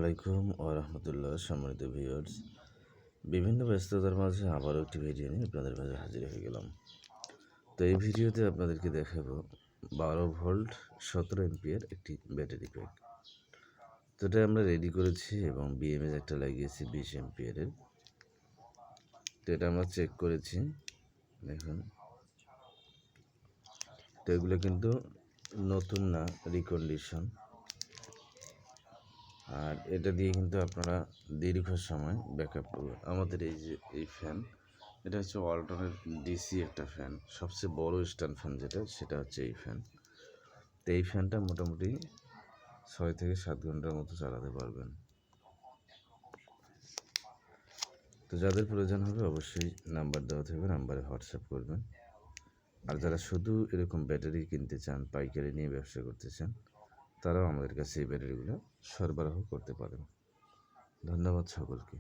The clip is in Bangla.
আলাইকুম ওয়া রাহমাতুল্লাহ। সম্মানিত ভিউয়ার্স, বিভিন্ন ব্যস্ততার মাঝে আবারও একটি ভিডিও নিয়ে আপনাদের মাঝে হাজির হয়ে গেলাম। তো এই ভিডিওতে আপনাদেরকে দেখাবো 12 ভোল্ট 17 এমপিয়ার একটি ব্যাটারি প্যাক। তো এটা আমরা রেডি করেছি এবং বিএমএস একটা লাগিয়েছি 20 এমপিয়ারের। তো এটা আমরা চেক করেছি, দেখুন। তো এগুলো কিন্তু নতুন না, রিকন্ডিশন। আর এটা দিয়ে কিন্তু আপনারা দীর্ঘ সময় ব্যাকআপ করবেন। আমাদের এই যে এই ফ্যান, এটা হচ্ছে ওয়ালটনের ডিসি একটা ফ্যান, সবচেয়ে বড় স্ট্যান্ড ফ্যান সেটা হচ্ছে এই ফ্যান। তো এই ফ্যানটা মোটামুটি 6 থেকে 7 ঘন্টার মতো চালাতে পারবেন। তো যাদের প্রয়োজন হবে অবশ্যই নাম্বার দেওয়া থাকবে, নাম্বারে হোয়াটসঅ্যাপ করবেন। আর যারা শুধু এরকম ব্যাটারি কিনতে চান, পাইকারি নিয়ে ব্যবসা করতে চান, তারাও আমাদের কাছে এই ব্যাটারিগুলো সরবরাহ করতে পারেন। ধন্যবাদ সকলকে।